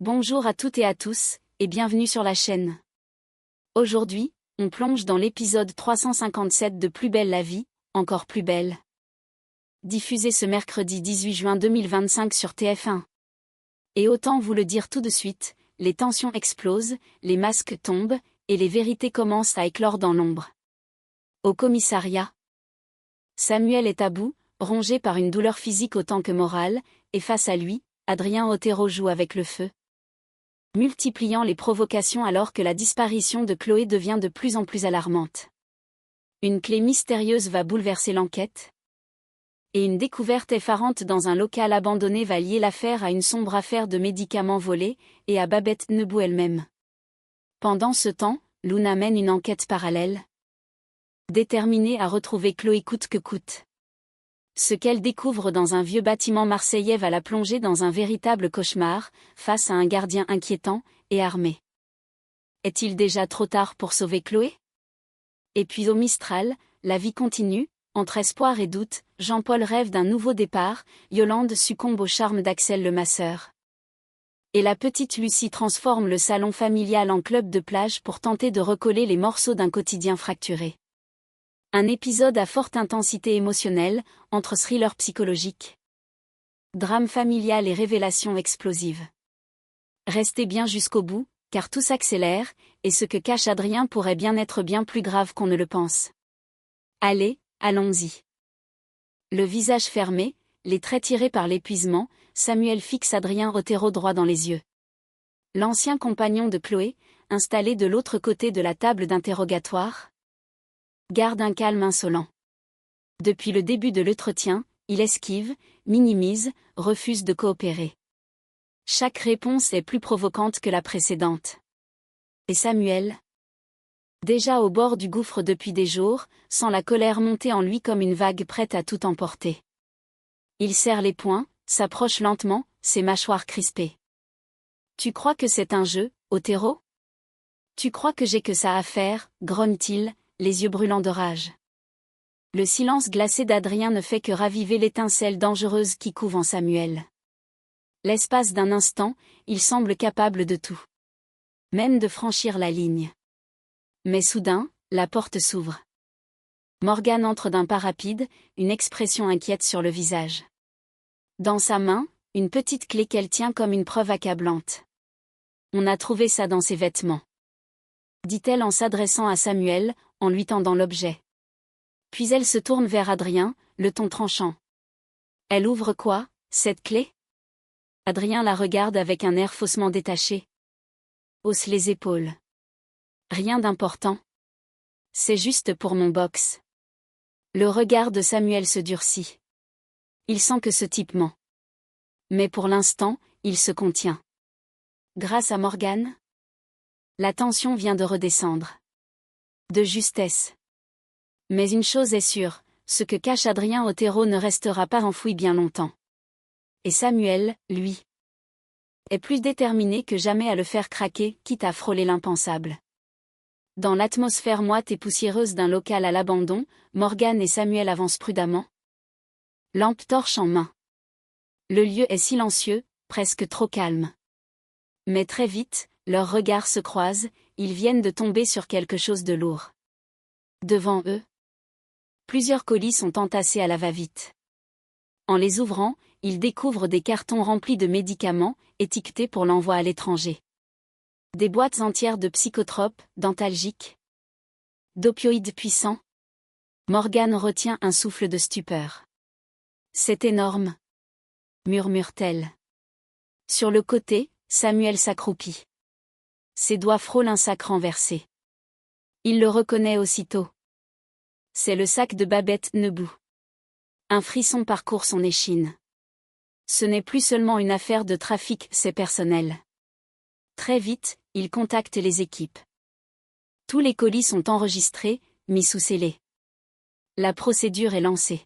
Bonjour à toutes et à tous, et bienvenue sur la chaîne. Aujourd'hui, on plonge dans l'épisode 357 de Plus belle la vie, encore plus belle. Diffusé ce mercredi 18 juin 2025 sur TF1. Et autant vous le dire tout de suite, les tensions explosent, les masques tombent, et les vérités commencent à éclore dans l'ombre. Au commissariat, Samuel est à bout, rongé par une douleur physique autant que morale, et face à lui, Adrien Otero joue avec le feu, multipliant les provocations alors que la disparition de Chloé devient de plus en plus alarmante. Une clé mystérieuse va bouleverser l'enquête. Et une découverte effarante dans un local abandonné va lier l'affaire à une sombre affaire de médicaments volés, et à Babette Nebou elle-même. Pendant ce temps, Luna mène une enquête parallèle, déterminée à retrouver Chloé coûte que coûte. Ce qu'elle découvre dans un vieux bâtiment marseillais va la plonger dans un véritable cauchemar, face à un gardien inquiétant et armé. Est-il déjà trop tard pour sauver Chloé? Et puis au Mistral, la vie continue, entre espoir et doute, Jean-Paul rêve d'un nouveau départ, Yolande succombe au charme d'Axel le masseur. Et la petite Lucie transforme le salon familial en club de plage pour tenter de recoller les morceaux d'un quotidien fracturé. Un épisode à forte intensité émotionnelle, entre thriller psychologique, drame familial et révélations explosives. Restez bien jusqu'au bout, car tout s'accélère, et ce que cache Adrien pourrait bien être bien plus grave qu'on ne le pense. Allez, allons-y. Le visage fermé, les traits tirés par l'épuisement, Samuel fixe Adrien Otero droit dans les yeux. L'ancien compagnon de Chloé, installé de l'autre côté de la table d'interrogatoire, garde un calme insolent. Depuis le début de l'entretien, il esquive, minimise, refuse de coopérer. Chaque réponse est plus provocante que la précédente. Et Samuel, déjà au bord du gouffre depuis des jours, sent la colère monter en lui comme une vague prête à tout emporter. Il serre les poings, s'approche lentement, ses mâchoires crispées. « Tu crois que c'est un jeu, Otero? Tu crois que j'ai que ça à faire ?» grogne-t-il, les yeux brûlants de rage. Le silence glacé d'Adrien ne fait que raviver l'étincelle dangereuse qui couve en Samuel. L'espace d'un instant, il semble capable de tout. Même de franchir la ligne. Mais soudain, la porte s'ouvre. Morgane entre d'un pas rapide, une expression inquiète sur le visage. Dans sa main, une petite clé qu'elle tient comme une preuve accablante. « On a trouvé ça dans ses vêtements. » dit-elle en s'adressant à Samuel, en lui tendant l'objet. Puis elle se tourne vers Adrien, le ton tranchant. « Elle ouvre quoi, cette clé ?» Adrien la regarde avec un air faussement détaché. Hausse les épaules. « Rien d'important. C'est juste pour mon box. » Le regard de Samuel se durcit. Il sent que ce type ment. Mais pour l'instant, il se contient. Grâce à Morgane, la tension vient de redescendre. De justesse. Mais une chose est sûre, ce que cache Adrien Otero ne restera pas enfoui bien longtemps. Et Samuel, lui, est plus déterminé que jamais à le faire craquer, quitte à frôler l'impensable. Dans l'atmosphère moite et poussiéreuse d'un local à l'abandon, Morgane et Samuel avancent prudemment, lampe torche en main. Le lieu est silencieux, presque trop calme. Mais très vite, leurs regards se croisent, ils viennent de tomber sur quelque chose de lourd. Devant eux, plusieurs colis sont entassés à la va-vite. En les ouvrant, ils découvrent des cartons remplis de médicaments, étiquetés pour l'envoi à l'étranger. Des boîtes entières de psychotropes, d'antalgiques, d'opioïdes puissants. Morgane retient un souffle de stupeur. « C'est énorme !» murmure-t-elle. Sur le côté, Samuel s'accroupit. Ses doigts frôlent un sac renversé. Il le reconnaît aussitôt. C'est le sac de Babette Nebou. Un frisson parcourt son échine. Ce n'est plus seulement une affaire de trafic, c'est personnel. Très vite, il contacte les équipes. Tous les colis sont enregistrés, mis sous scellé. La procédure est lancée.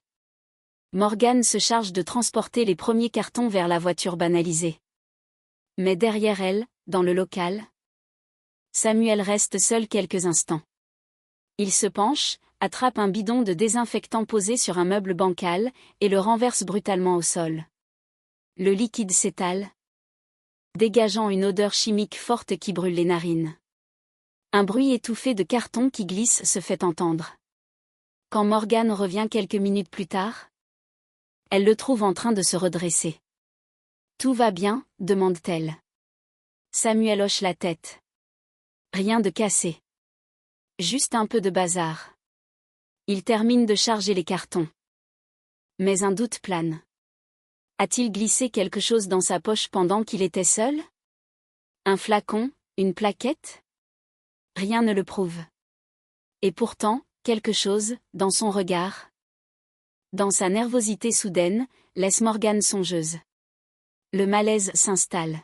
Morgane se charge de transporter les premiers cartons vers la voiture banalisée. Mais derrière elle, dans le local, Samuel reste seul quelques instants. Il se penche, attrape un bidon de désinfectant posé sur un meuble bancal, et le renverse brutalement au sol. Le liquide s'étale, dégageant une odeur chimique forte qui brûle les narines. Un bruit étouffé de carton qui glisse se fait entendre. Quand Morgane revient quelques minutes plus tard, elle le trouve en train de se redresser. « Tout va bien ?» demande-t-elle. Samuel hoche la tête. Rien de cassé. Juste un peu de bazar. Il termine de charger les cartons. Mais un doute plane. A-t-il glissé quelque chose dans sa poche pendant qu'il était seul? Un flacon, une plaquette? Rien ne le prouve. Et pourtant, quelque chose, dans son regard, dans sa nervosité soudaine, laisse Morgane songeuse. Le malaise s'installe.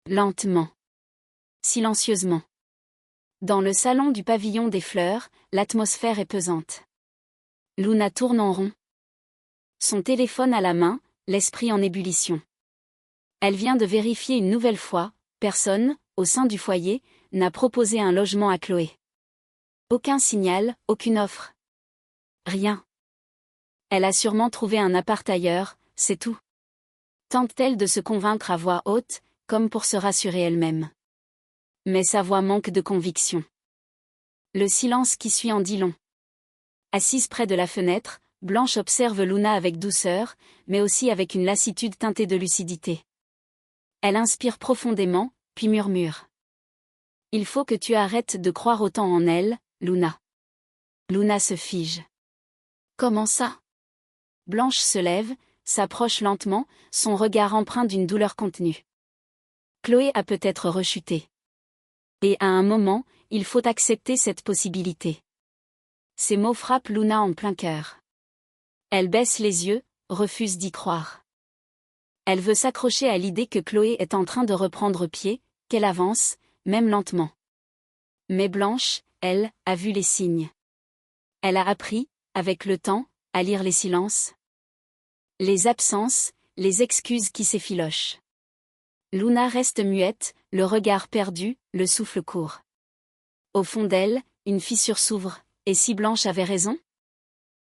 Lentement. Silencieusement. Dans le salon du pavillon des fleurs, l'atmosphère est pesante. Luna tourne en rond. Son téléphone à la main, l'esprit en ébullition. Elle vient de vérifier une nouvelle fois, personne, au sein du foyer, n'a proposé un logement à Chloé. Aucun signal, aucune offre. Rien. Elle a sûrement trouvé un appart ailleurs, c'est tout. Tente-t-elle de se convaincre à voix haute, comme pour se rassurer elle-même. Mais sa voix manque de conviction. Le silence qui suit en dit long. Assise près de la fenêtre, Blanche observe Luna avec douceur, mais aussi avec une lassitude teintée de lucidité. Elle inspire profondément, puis murmure. « Il faut que tu arrêtes de croire autant en elle, Luna. » Luna se fige. « Comment ça ?» Blanche se lève, s'approche lentement, son regard empreint d'une douleur contenue. Chloé a peut-être rechuté. Et à un moment, il faut accepter cette possibilité. Ces mots frappent Luna en plein cœur. Elle baisse les yeux, refuse d'y croire. Elle veut s'accrocher à l'idée que Chloé est en train de reprendre pied, qu'elle avance, même lentement. Mais Blanche, elle, a vu les signes. Elle a appris, avec le temps, à lire les silences. Les absences, les excuses qui s'effilochent. Luna reste muette, le regard perdu, le souffle court. Au fond d'elle, une fissure s'ouvre, et si Blanche avait raison?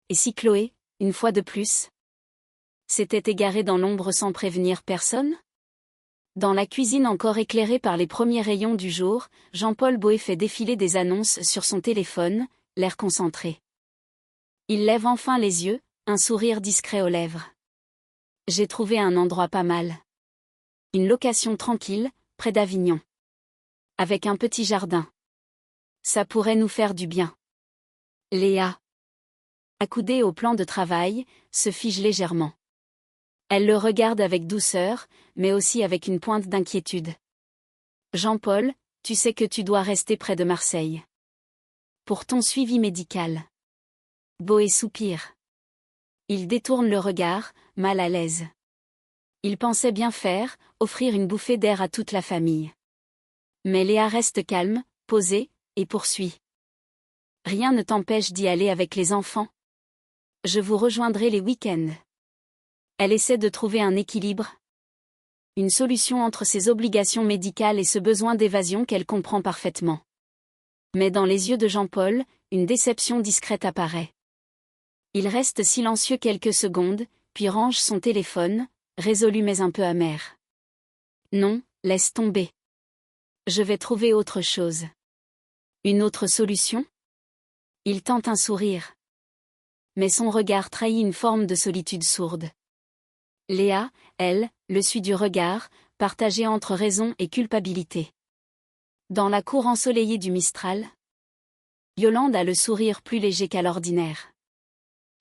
Et si Chloé, une fois de plus, s'était égarée dans l'ombre sans prévenir personne? Dans la cuisine encore éclairée par les premiers rayons du jour, Jean-Paul Boé fait défiler des annonces sur son téléphone, l'air concentré. Il lève enfin les yeux, un sourire discret aux lèvres. J'ai trouvé un endroit pas mal. Une location tranquille, près d'Avignon. Avec un petit jardin. Ça pourrait nous faire du bien. Léa, accoudée au plan de travail, se fige légèrement. Elle le regarde avec douceur, mais aussi avec une pointe d'inquiétude. Jean-Paul, tu sais que tu dois rester près de Marseille. Pour ton suivi médical. Boé soupire. Il détourne le regard, mal à l'aise. Il pensait bien faire, offrir une bouffée d'air à toute la famille. Mais Léa reste calme, posée, et poursuit. Rien ne t'empêche d'y aller avec les enfants. Je vous rejoindrai les week-ends. Elle essaie de trouver un équilibre. Une solution entre ses obligations médicales et ce besoin d'évasion qu'elle comprend parfaitement. Mais dans les yeux de Jean-Paul, une déception discrète apparaît. Il reste silencieux quelques secondes, puis range son téléphone, résolu mais un peu amer. Non, laisse tomber. Je vais trouver autre chose. Une autre solution? Il tente un sourire. Mais son regard trahit une forme de solitude sourde. Léa, elle, le suit du regard, partagé entre raison et culpabilité. Dans la cour ensoleillée du Mistral, Yolande a le sourire plus léger qu'à l'ordinaire.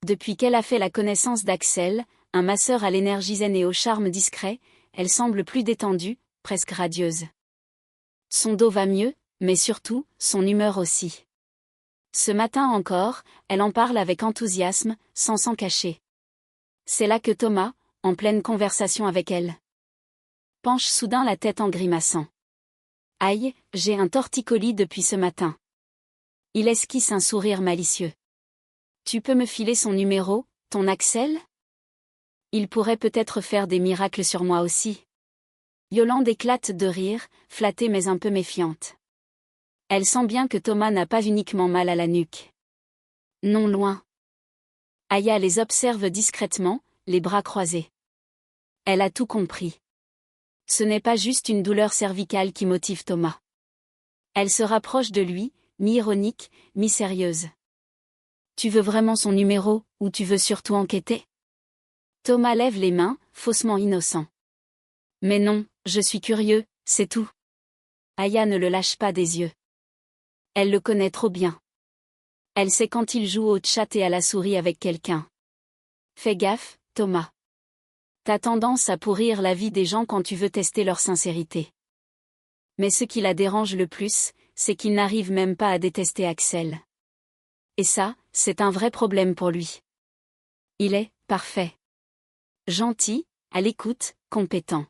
Depuis qu'elle a fait la connaissance d'Axel, un masseur à l'énergie zen et au charme discret, elle semble plus détendue, presque radieuse. Son dos va mieux, mais surtout, son humeur aussi. Ce matin encore, elle en parle avec enthousiasme, sans s'en cacher. C'est là que Thomas, en pleine conversation avec elle, penche soudain la tête en grimaçant. « Aïe, j'ai un torticolis depuis ce matin. » Il esquisse un sourire malicieux. « Tu peux me filer son numéro, ton Axel ? Il pourrait peut-être faire des miracles sur moi aussi. » Yolande éclate de rire, flattée mais un peu méfiante. Elle sent bien que Thomas n'a pas uniquement mal à la nuque. Non loin. Aya les observe discrètement, les bras croisés. Elle a tout compris. Ce n'est pas juste une douleur cervicale qui motive Thomas. Elle se rapproche de lui, mi-ironique, mi-sérieuse. Tu veux vraiment son numéro, ou tu veux surtout enquêter? Thomas lève les mains, faussement innocent. Mais non, je suis curieux, c'est tout. Aya ne le lâche pas des yeux. Elle le connaît trop bien. Elle sait quand il joue au chat et à la souris avec quelqu'un. Fais gaffe, Thomas. T'as tendance à pourrir la vie des gens quand tu veux tester leur sincérité. Mais ce qui la dérange le plus, c'est qu'il n'arrive même pas à détester Axel. Et ça, c'est un vrai problème pour lui. Il est parfait. Gentil, à l'écoute, compétent.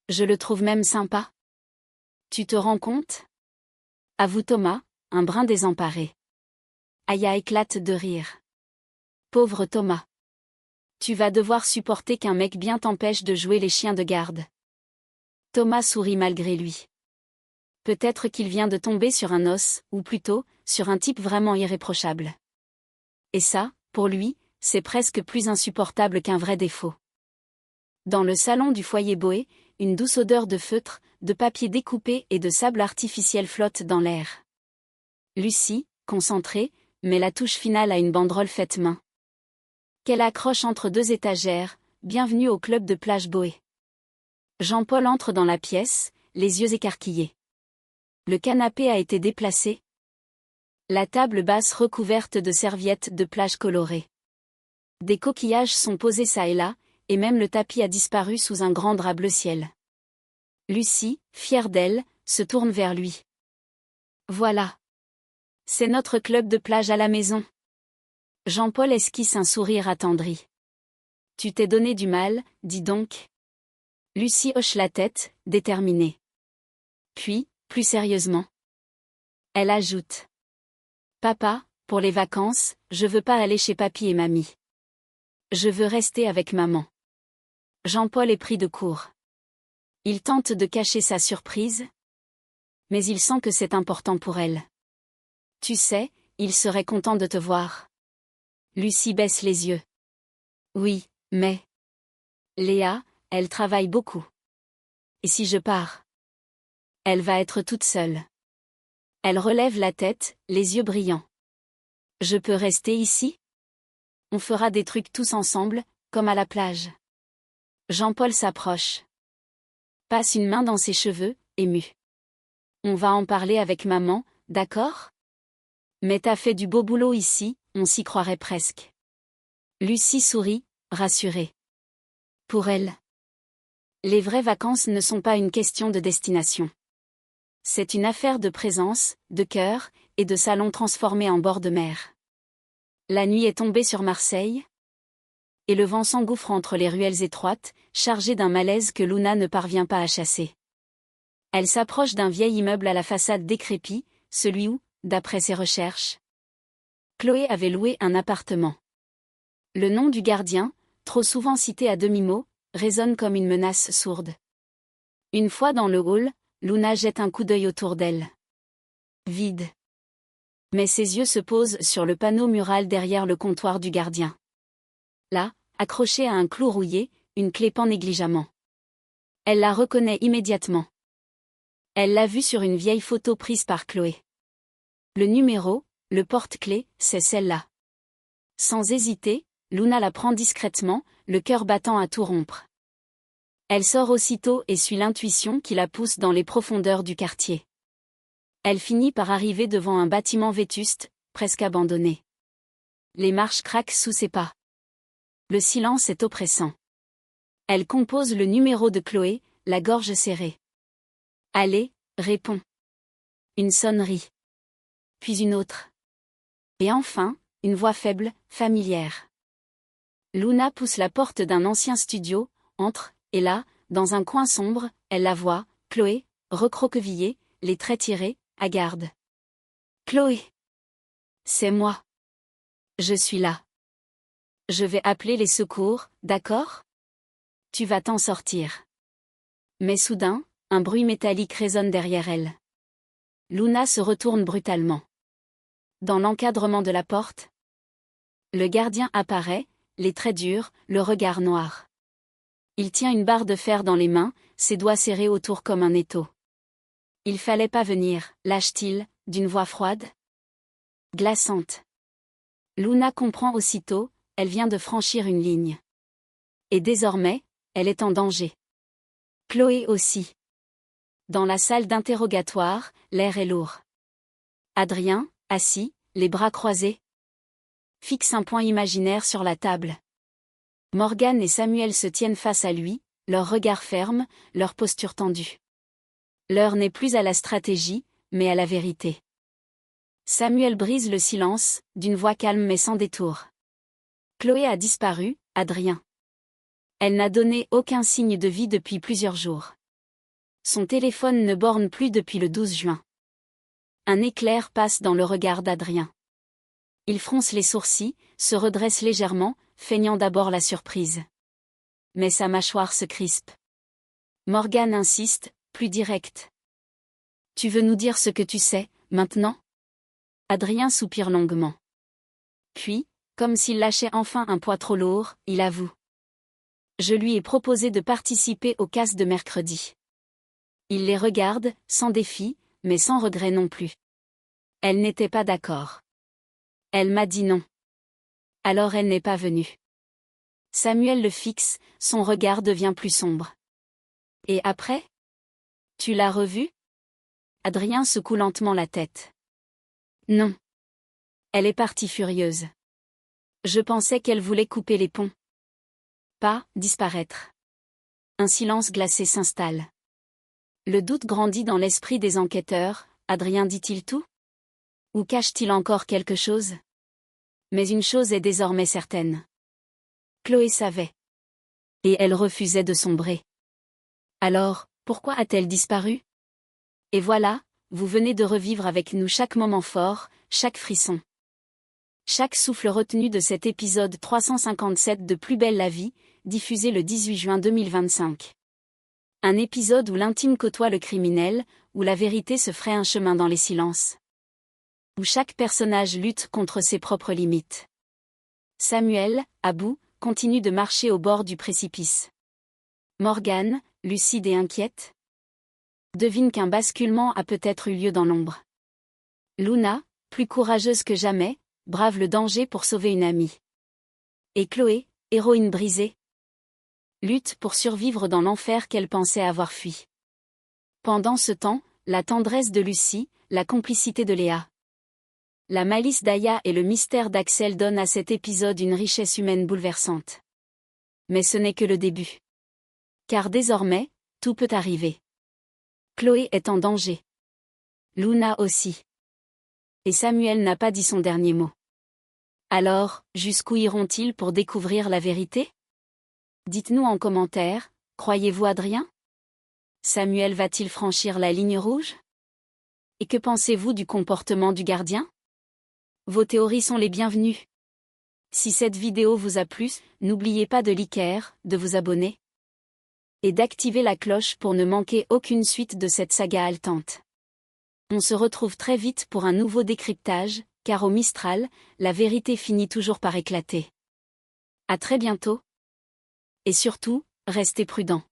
Je le trouve même sympa. Tu te rends compte? Avoue Thomas, un brin désemparé. Aya éclate de rire. Pauvre Thomas. Tu vas devoir supporter qu'un mec bien t'empêche de jouer les chiens de garde. Thomas sourit malgré lui. Peut-être qu'il vient de tomber sur un os, ou plutôt, sur un type vraiment irréprochable. Et ça, pour lui, c'est presque plus insupportable qu'un vrai défaut. Dans le salon du foyer Boé, une douce odeur de feutre, de papier découpé et de sable artificiel flotte dans l'air. Lucie, concentrée, met la touche finale à une banderole faite main. Qu'elle accroche entre deux étagères, bienvenue au club de plage Boé. Jean-Paul entre dans la pièce, les yeux écarquillés. Le canapé a été déplacé. La table basse recouverte de serviettes de plage colorées. Des coquillages sont posés çà et là, et même le tapis a disparu sous un grand drap bleu ciel. Lucie, fière d'elle, se tourne vers lui. Voilà. C'est notre club de plage à la maison. Jean-Paul esquisse un sourire attendri. Tu t'es donné du mal, dis donc. Lucie hoche la tête, déterminée. Puis, plus sérieusement. Elle ajoute. Papa, pour les vacances, je veux pas aller chez papy et mamie. Je veux rester avec maman. Jean-Paul est pris de court. Il tente de cacher sa surprise. Mais il sent que c'est important pour elle. Tu sais, il serait content de te voir. Lucie baisse les yeux. Oui, mais... Léa, elle travaille beaucoup. Et si je pars? Elle va être toute seule. Elle relève la tête, les yeux brillants. Je peux rester ici? On fera des trucs tous ensemble, comme à la plage. Jean-Paul s'approche. Passe une main dans ses cheveux, ému. On va en parler avec maman, d'accord? Mais t'as fait du beau boulot ici, on s'y croirait presque. Lucie sourit, rassurée. Pour elle, les vraies vacances ne sont pas une question de destination. C'est une affaire de présence, de cœur, et de salon transformé en bord de mer. La nuit est tombée sur Marseille, et le vent s'engouffre entre les ruelles étroites, chargé d'un malaise que Luna ne parvient pas à chasser. Elle s'approche d'un vieil immeuble à la façade décrépie, celui où, d'après ses recherches, Chloé avait loué un appartement. Le nom du gardien, trop souvent cité à demi-mot, résonne comme une menace sourde. Une fois dans le hall, Luna jette un coup d'œil autour d'elle. Vide. Mais ses yeux se posent sur le panneau mural derrière le comptoir du gardien. Là, accrochée à un clou rouillé, une clé pend négligemment. Elle la reconnaît immédiatement. Elle l'a vue sur une vieille photo prise par Chloé. Le numéro, le porte-clés, c'est celle-là. Sans hésiter, Luna la prend discrètement, le cœur battant à tout rompre. Elle sort aussitôt et suit l'intuition qui la pousse dans les profondeurs du quartier. Elle finit par arriver devant un bâtiment vétuste, presque abandonné. Les marches craquent sous ses pas. Le silence est oppressant. Elle compose le numéro de Chloé, la gorge serrée. Allez, répond. Une sonnerie. Puis une autre. Et enfin, une voix faible, familière. Luna pousse la porte d'un ancien studio, entre, et là, dans un coin sombre, elle la voit, Chloé, recroquevillée, les traits tirés, hagarde. Chloé. C'est moi. Je suis là. Je vais appeler les secours, d'accord? Tu vas t'en sortir. Mais soudain, un bruit métallique résonne derrière elle. Luna se retourne brutalement. Dans l'encadrement de la porte, le gardien apparaît, les traits durs, le regard noir. Il tient une barre de fer dans les mains, ses doigts serrés autour comme un étau. Il fallait pas venir, lâche-t-il, d'une voix froide, glaçante. Luna comprend aussitôt, elle vient de franchir une ligne. Et désormais, elle est en danger. Chloé aussi. Dans la salle d'interrogatoire, l'air est lourd. Adrien, assis, les bras croisés, fixe un point imaginaire sur la table. Morgan et Samuel se tiennent face à lui, leurs regards fermes, leur posture tendue. L'heure n'est plus à la stratégie, mais à la vérité. Samuel brise le silence, d'une voix calme mais sans détour. Chloé a disparu, Adrien. Elle n'a donné aucun signe de vie depuis plusieurs jours. Son téléphone ne borne plus depuis le 12 juin. Un éclair passe dans le regard d'Adrien. Il fronce les sourcils, se redresse légèrement, feignant d'abord la surprise. Mais sa mâchoire se crispe. Morgan insiste, plus direct. Tu veux nous dire ce que tu sais, maintenant ? Adrien soupire longuement. Puis, comme s'il lâchait enfin un poids trop lourd, il avoue. Je lui ai proposé de participer aux casses de mercredi. Il les regarde, sans défi, mais sans regret non plus. Elle n'était pas d'accord. Elle m'a dit non. Alors elle n'est pas venue. Samuel le fixe, son regard devient plus sombre. Et après ? Tu l'as revue ? Adrien secoue lentement la tête. Non. Elle est partie furieuse. Je pensais qu'elle voulait couper les ponts. Pas disparaître. Un silence glacé s'installe. Le doute grandit dans l'esprit des enquêteurs. Adrien dit-il tout ? Ou cache-t-il encore quelque chose ? Mais une chose est désormais certaine. Chloé savait. Et elle refusait de sombrer. Alors, pourquoi a-t-elle disparu ? Et voilà, vous venez de revivre avec nous chaque moment fort, chaque frisson. Chaque souffle retenu de cet épisode 357 de Plus belle la vie, diffusé le 18 juin 2025. Un épisode où l'intime côtoie le criminel, où la vérité se fraye un chemin dans les silences. Où chaque personnage lutte contre ses propres limites. Samuel, à bout, continue de marcher au bord du précipice. Morgan, lucide et inquiète, devine qu'un basculement a peut-être eu lieu dans l'ombre. Luna, plus courageuse que jamais, brave le danger pour sauver une amie. Et Chloé, héroïne brisée, lutte pour survivre dans l'enfer qu'elle pensait avoir fui. Pendant ce temps, la tendresse de Lucie, la complicité de Léa, la malice d'Aya et le mystère d'Axel donnent à cet épisode une richesse humaine bouleversante. Mais ce n'est que le début. Car désormais, tout peut arriver. Chloé est en danger. Luna aussi. Et Samuel n'a pas dit son dernier mot. Alors, jusqu'où iront-ils pour découvrir la vérité ? Dites-nous en commentaire, croyez-vous Adrien ? Samuel va-t-il franchir la ligne rouge ? Et que pensez-vous du comportement du gardien ? Vos théories sont les bienvenues. Si cette vidéo vous a plu, n'oubliez pas de liker, de vous abonner et d'activer la cloche pour ne manquer aucune suite de cette saga haletante. On se retrouve très vite pour un nouveau décryptage, car au Mistral, la vérité finit toujours par éclater. À très bientôt. Et surtout, restez prudents.